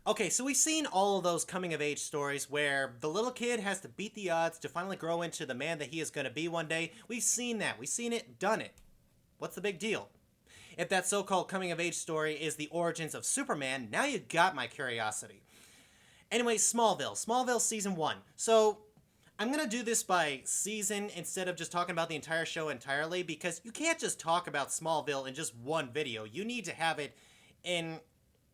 Okay, so we've seen all of those coming of age stories where the little kid has to beat the odds to finally grow into the man that he is going to be one day. We've seen that. We've seen it, done it. What's the big deal? If that so called coming of age story is the origins of Superman, now you got my curiosity. Anyway, Smallville. Smallville season 1. So, I'm going to do this by season instead of just talking about the entire show entirely because you can't just talk about Smallville in just one video. You need to have it in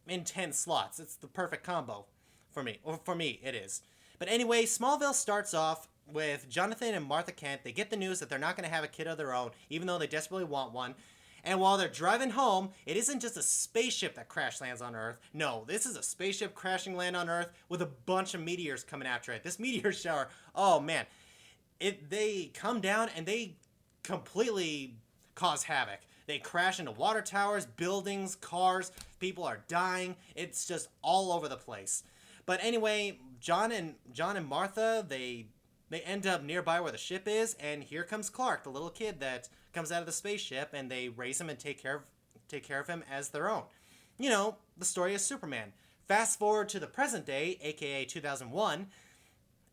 10 slots. It's the perfect combo for me. Or for me, it is. But anyway, Smallville starts off with Jonathan and Martha Kent. They get the news that they're not going to have a kid of their own, even though they desperately want one. And while they're driving home, it isn't just a spaceship that crash lands on Earth. No, this is a spaceship crashing land on Earth with a bunch of meteors coming after it. This meteor shower, oh man, they come down and they completely cause havoc. They crash into water towers, buildings, cars. People are dying. It's just all over the place. But anyway, John and Martha, they end up nearby where the ship is, and here comes Clark, the little kid that comes out of the spaceship, and they raise him and take care of him as their own. You know, the story of Superman. Fast forward to the present day, aka 2001,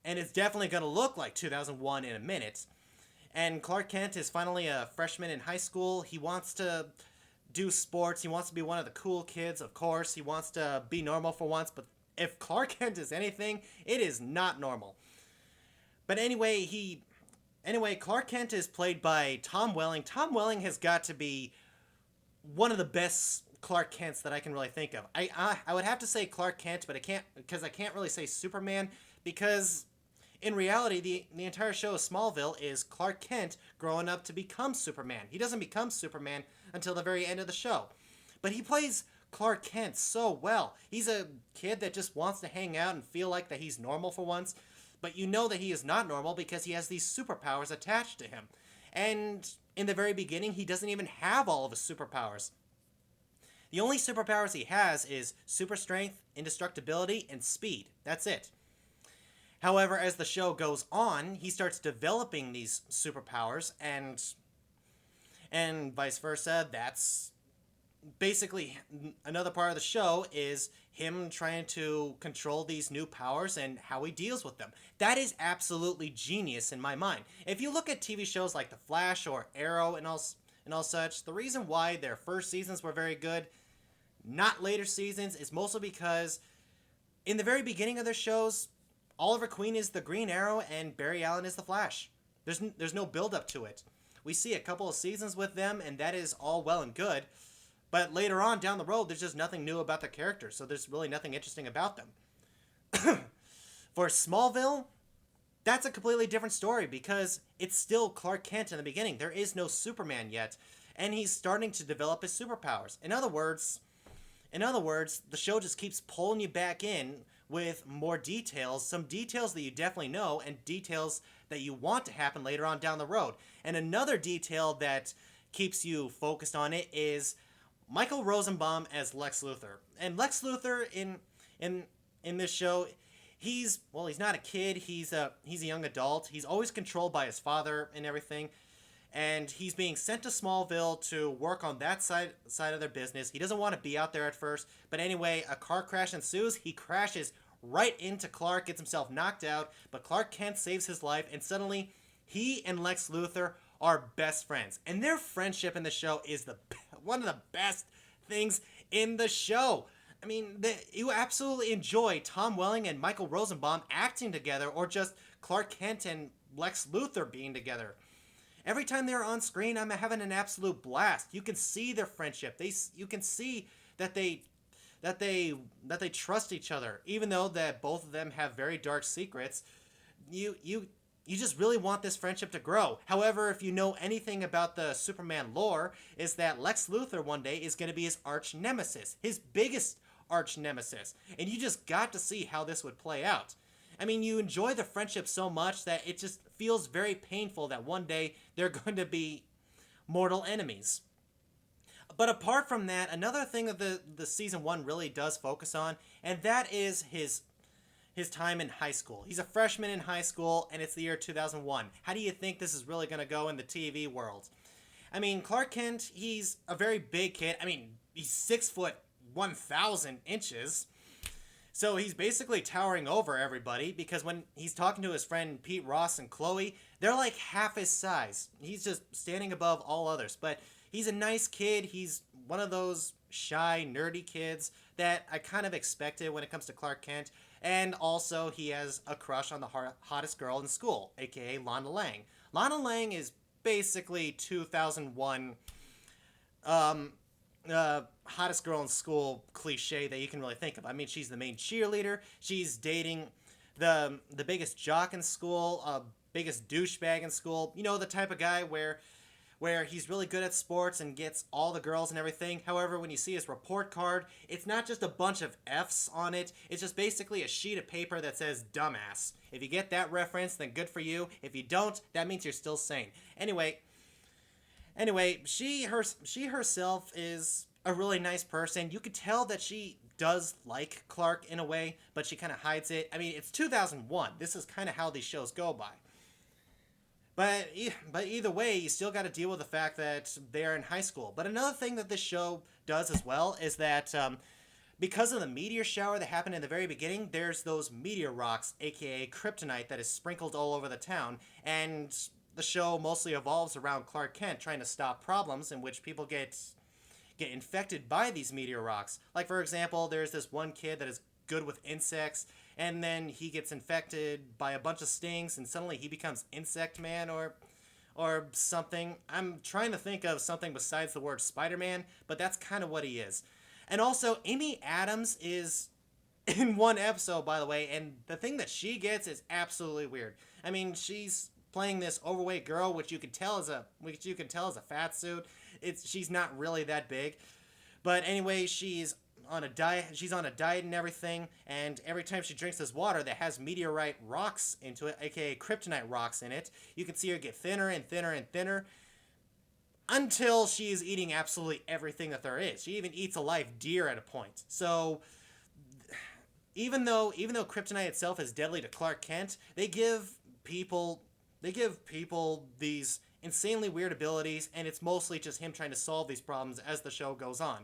and it's definitely going to look like 2001 in a minute. And Clark Kent is finally a freshman in high school. He wants to do sports. He wants to be one of the cool kids, of course. He wants to be normal for once, but if Clark Kent is anything, it is not normal. But anyway, Clark Kent is played by Tom Welling. Tom Welling has got to be one of the best Clark Kents that I can really think of. I would have to say Clark Kent, but I can't really say Superman because in reality, the entire show of Smallville is Clark Kent growing up to become Superman. He doesn't become Superman until the very end of the show. But he plays Clark Kent so well. He's a kid that just wants to hang out and feel like that he's normal for once. But you know that he is not normal because he has these superpowers attached to him. And in the very beginning, he doesn't even have all of his superpowers. The only superpowers he has is super strength, indestructibility, and speed. That's it. However, as the show goes on, he starts developing these superpowers and vice versa. That's basically another part of the show is him trying to control these new powers and how he deals with them. That is absolutely genius in my mind. If you look at TV shows like The Flash or Arrow and all such, the reason why their first seasons were very good, not later seasons, is mostly because in the very beginning of their shows, Oliver Queen is the Green Arrow and Barry Allen is the Flash. There's no build up to it. We see a couple of seasons with them and that is all well and good. But later on down the road, there's just nothing new about the characters, so there's really nothing interesting about them. For Smallville, that's a completely different story because it's still Clark Kent in the beginning. There is no Superman yet, and he's starting to develop his superpowers. In other words, the show just keeps pulling you back in with more details, some details that you definitely know, and details that you want to happen later on down the road. And another detail that keeps you focused on it is Michael Rosenbaum as Lex Luthor. And Lex Luthor in this show, he's not a kid, he's a young adult. He's always controlled by his father and everything. And he's being sent to Smallville to work on that side of their business. He doesn't want to be out there at first, but anyway, a car crash ensues. He crashes right into Clark, gets himself knocked out, but Clark Kent saves his life, and suddenly he and Lex Luthor are best friends. And their friendship in the show is one of the best things in the show. I mean, you absolutely enjoy Tom Welling and Michael Rosenbaum acting together, or just Clark Kent and Lex Luthor being together. Every time they're on screen, I'm having an absolute blast. You can see their friendship. You can see that they trust each other, even though that both of them have very dark secrets. You just really want this friendship to grow. However, if you know anything about the Superman lore, is that Lex Luthor one day is going to be his arch nemesis, his biggest arch nemesis, and you just got to see how this would play out. I mean, you enjoy the friendship so much that it just feels very painful that one day they're going to be mortal enemies. But apart from that, another thing that the season 1 really does focus on, and that is his time in high school. He's a freshman in high school, and it's the year 2001. How do you think this is really going to go in the TV world? I mean, Clark Kent, he's a very big kid. I mean, he's 6'1,000 inches. So he's basically towering over everybody because when he's talking to his friend Pete Ross and Chloe, they're like half his size. He's just standing above all others. But he's a nice kid. He's one of those shy, nerdy kids that I kind of expected when it comes to Clark Kent. And also, he has a crush on the hottest girl in school, aka Lana Lang. Lana Lang is basically 2001 hottest girl in school cliche that you can really think of. I mean, she's the main cheerleader. She's dating the biggest jock in school, biggest douchebag in school. You know, the type of guy where he's really good at sports and gets all the girls and everything. However, when you see his report card, it's not just a bunch of F's on it. It's just basically a sheet of paper that says dumbass. If you get that reference, then good for you. If you don't, that means you're still sane. Anyway, she herself is a really nice person. You could tell that she does like Clark in a way, but she kind of hides it. I mean, it's 2001. This is kind of how these shows go by. But either way, you still got to deal with the fact that they're in high school. But another thing that this show does as well is that because of the meteor shower that happened in the very beginning, there's those meteor rocks, aka kryptonite, that is sprinkled all over the town. And the show mostly evolves around Clark Kent trying to stop problems in which people get infected by these meteor rocks. Like, for example, there's this one kid that is good with insects, and then he gets infected by a bunch of stings, and suddenly he becomes Insect Man or something. I'm trying to think of something besides the word Spider-Man, but that's kind of what he is. And also, Amy Adams is in one episode, by the way, and the thing that she gets is absolutely weird. I mean, she's playing this overweight girl, which you can tell is a fat suit. She's not really that big, but anyway, she's on a diet. She's on a diet and everything, and every time she drinks this water that has meteorite rocks into it, aka kryptonite rocks in it, you can see her get thinner and thinner and thinner until she's eating absolutely everything that there is. She even eats a live deer at a point. So even though kryptonite itself is deadly to Clark Kent, they give people these insanely weird abilities, and it's mostly just him trying to solve these problems as the show goes on.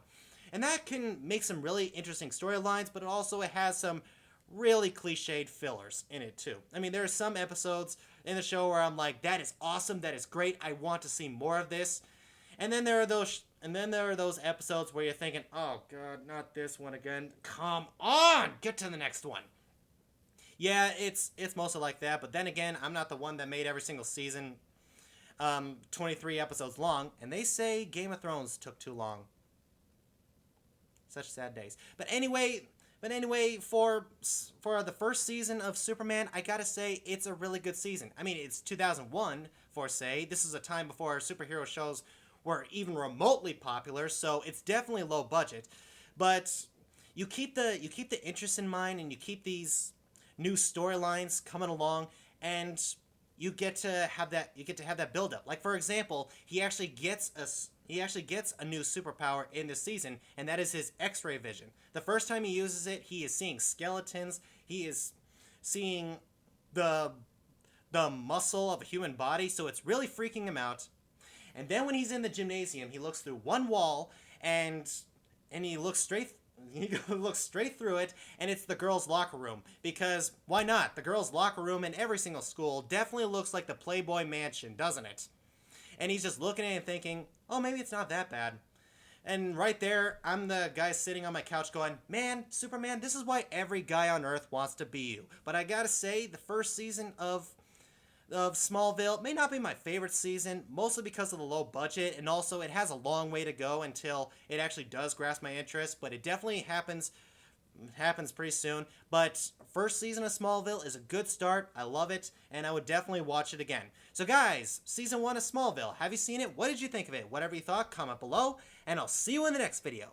And that can make some really interesting storylines, but it has some really cliched fillers in it too. I mean, there are some episodes in the show where I'm like, that is awesome, that is great, I want to see more of this. And then there are those episodes where you're thinking, oh god, not this one again. Come on, get to the next one. Yeah, it's mostly like that, but then again, I'm not the one that made every single season 23 episodes long, and they say Game of Thrones took too long. Such sad days. But anyway, for the first season of Superman, I gotta say, it's a really good season. I mean, it's 2001, for say. This is a time before superhero shows were even remotely popular, so it's definitely low budget. But you keep the interest in mind, and you keep these new storylines coming along, and you get to have that build up. Like, for example, he actually gets a new superpower in this season, and that is his X-ray vision. The first time he uses it, he is seeing skeletons. He is seeing the muscle of a human body, so it's really freaking him out. And then when he's in the gymnasium, he looks through one wall, and he looks straight through it, and it's the girls' locker room. Because why not? The girls' locker room in every single school definitely looks like the Playboy Mansion, doesn't it? And he's just looking at it and thinking, oh, maybe it's not that bad. And right there, I'm the guy sitting on my couch going, man, Superman, this is why every guy on Earth wants to be you. But I gotta say, the first season of Smallville may not be my favorite season, mostly because of the low budget, and also it has a long way to go until it actually does grasp my interest, but it definitely happens pretty soon. But first season of Smallville is a good start. I love it, and I would definitely watch it again. So guys, season 1 of Smallville, have you seen it? What did you think of it? Whatever you thought, comment below, and I'll see you in the next video.